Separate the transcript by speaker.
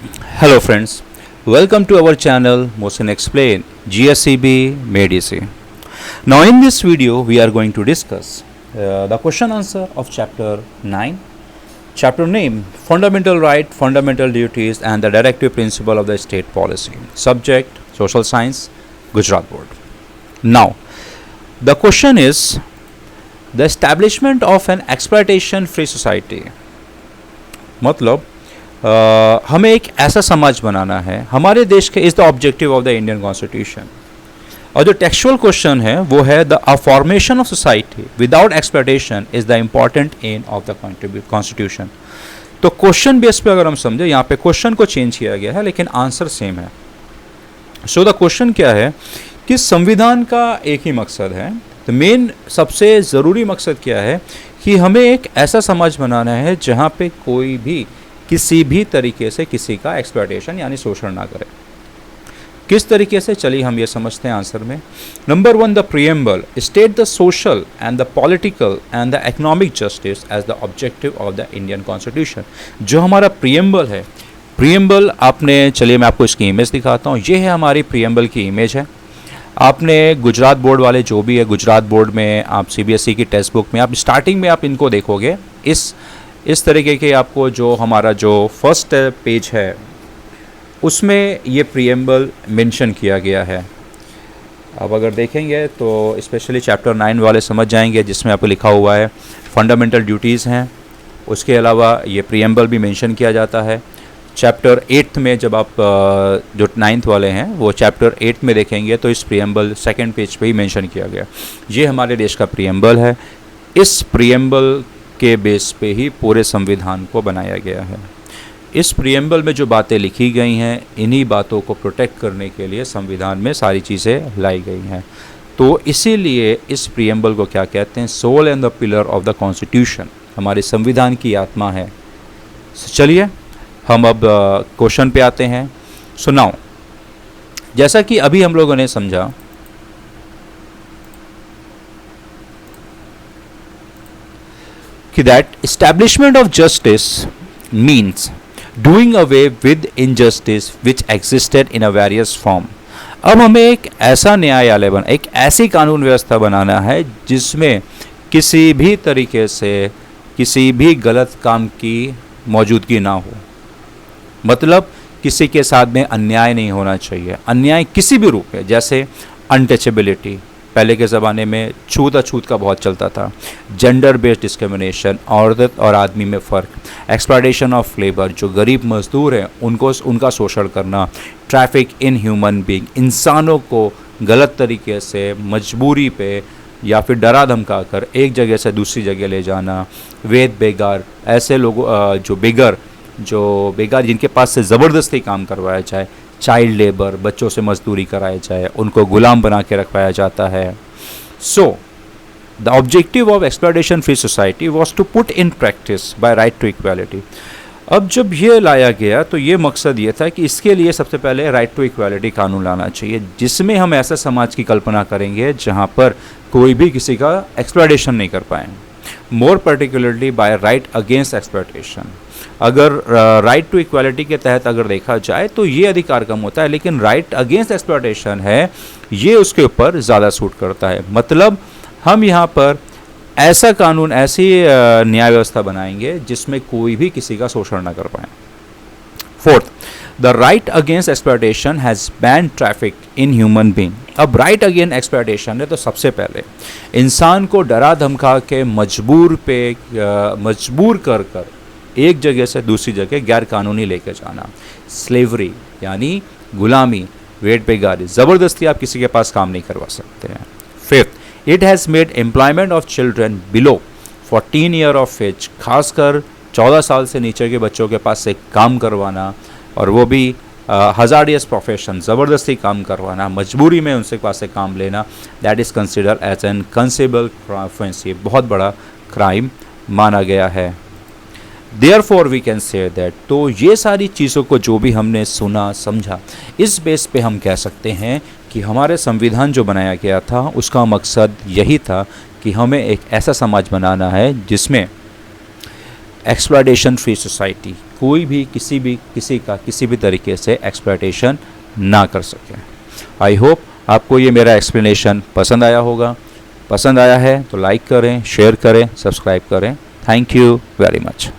Speaker 1: Hello friends, welcome to our channel Mohsin Explain GSEB Made Easy. Now in this video we are going to discuss the question answer of chapter 9. Chapter name Fundamental Right, Fundamental Duties and the Directive Principle of the State Policy. Subject Social Science, Gujarat Board. Now the question is the establishment of an exploitation free society. मतलब हमें एक ऐसा समाज बनाना है हमारे देश के is the objective of the Indian constitution. और जो टेक्सचुअल क्वेश्चन है वो है the formation of society without exploitation is the important aim of the constitution. तो क्वेश्चन बेस पे अगर हम समझे यहाँ पे क्वेश्चन को चेंज किया गया है लेकिन आंसर सेम है. सो द क्वेश्चन क्या है कि संविधान का एक ही मकसद है. तो मेन सबसे ज़रूरी मकसद क्या है कि हमें एक ऐसा समाज बनाना है जहाँ पे कोई भी किसी भी तरीके से किसी का एक्सप्लॉयटेशन यानी शोषण ना करे. किस तरीके से, चलिए हम ये समझते हैं आंसर में. Number 1, the preamble state the social and the political and the economic justice as the objective of the Indian constitution. जो हमारा प्रीएम्बल है, प्रीएम्बल आपने, चलिए मैं आपको इसकी इमेज दिखाता हूँ. ये है हमारी प्रीएम्बल की इमेज है. आपने गुजरात बोर्ड वाले जो भी है, गुजरात बोर्ड में आप सीबीएसई की टेक्स्ट बुक में आप स्टार्टिंग में आप इनको देखोगे, इस तरीके के आपको जो हमारा जो फर्स्ट पेज है उसमें ये प्रीएम्बल मेंशन किया गया है. अब अगर देखेंगे तो स्पेशली चैप्टर 9 वाले समझ जाएंगे जिसमें आपको लिखा हुआ है फंडामेंटल ड्यूटीज़ हैं. उसके अलावा ये प्रीएम्बल भी मेंशन किया जाता है. चैप्टर 8 में जब आप जो 9th वाले हैं वो चैप्टर 8 में देखेंगे तो इस प्रीएम्बल सेकेंड पेज पे ही मेंशन किया गया. ये हमारे देश का प्रीएम्बल है. इस प्रीएम्बल के बेस पे ही पूरे संविधान को बनाया गया है. इस प्रीएम्बल में जो बातें लिखी गई हैं इन्हीं बातों को प्रोटेक्ट करने के लिए संविधान में सारी चीज़ें लाई गई हैं. तो इसीलिए इस प्रीएम्बल को क्या कहते हैं, soul and the pillar of the constitution, हमारे संविधान की आत्मा है. चलिए हम अब क्वेश्चन पे आते हैं. सो नाउ जैसा कि अभी हम लोगों ने समझा कि that establishment of justice means doing away with injustice which existed in a various form. अब हमें एक ऐसा न्यायालय एक ऐसी कानून व्यवस्था बनाना है जिसमें किसी भी तरीके से किसी भी गलत काम की मौजूदगी ना हो. मतलब किसी के साथ में अन्याय नहीं होना चाहिए. अन्याय किसी भी रूप में, जैसे अनटचेबिलिटी, पहले के ज़माने में छूत अछूत का बहुत चलता था. जेंडर बेस्ड डिस्क्रिमिनेशन, औरत और आदमी में फ़र्क, एक्सप्लॉयटेशन ऑफ लेबर, जो गरीब मजदूर हैं उनका शोषण करना, ट्रैफिक इन ह्यूमन बीइंग, इंसानों को गलत तरीके से मजबूरी पे या फिर डरा धमका कर एक जगह से दूसरी जगह ले जाना, वेद बेगार, ऐसे लोगों जो बेगार जिनके पास से ज़बरदस्ती काम करवाया जाए, चाइल्ड लेबर, बच्चों से मजदूरी कराई जाए, उनको गुलाम बना के रखवाया जाता है. So the objective of exploitation free society was to put in practice by right to equality. अब जब ये लाया गया तो ये मकसद ये था कि इसके लिए सबसे पहले राइट टू इक्वालिटी कानून लाना चाहिए जिसमें हम ऐसा समाज की कल्पना करेंगे जहाँ पर कोई भी किसी का एक्सप्लॉयटेशन नहीं कर पाए. More particularly by right against exploitation. अगर राइट टू इक्वालिटी के तहत अगर देखा जाए तो ये अधिकार कम होता है, लेकिन राइट अगेंस्ट एक्सप्लॉयटेशन है ये उसके ऊपर ज़्यादा सूट करता है. मतलब हम यहाँ पर ऐसा कानून, ऐसी न्याय व्यवस्था बनाएंगे जिसमें कोई भी किसी का शोषण ना कर पाए. 4th, the right against exploitation has ban traffic in human being. अब राइट अगेंस्ट एक्सप्लॉयटेशन है तो सबसे पहले इंसान को डरा धमका के मजबूर कर एक जगह से दूसरी जगह गैर कानूनी लेकर जाना, स्लेवरी यानी गुलामी, वेट बेगारी, ज़बरदस्ती आप किसी के पास काम नहीं करवा सकते हैं. 5th, it has made employment of children below 14 year of age, खासकर 14 साल से नीचे के बच्चों के पास से काम करवाना, और वो भी हज़ार्डियस प्रोफेशन, ज़बरदस्ती काम करवाना, मजबूरी में उनसे पास से काम लेना, that is consider as an cognizable offence. ये बहुत बड़ा क्राइम माना गया है. Therefore we can say that. तो ये सारी चीज़ों को जो भी हमने सुना समझा, इस बेस पे हम कह सकते हैं कि हमारे संविधान जो बनाया गया था उसका मकसद यही था कि हमें एक ऐसा समाज बनाना है जिसमें एक्सप्लॉयटेशन फ्री सोसाइटी, कोई भी किसी भी तरीके से एक्सप्लॉयटेशन ना कर सके। आई होप आपको ये मेरा एक्सप्लेनेशन पसंद आया होगा। पसंद आया है तो लाइक करें, शेयर करें, सब्सक्राइब करें। Thank you very much.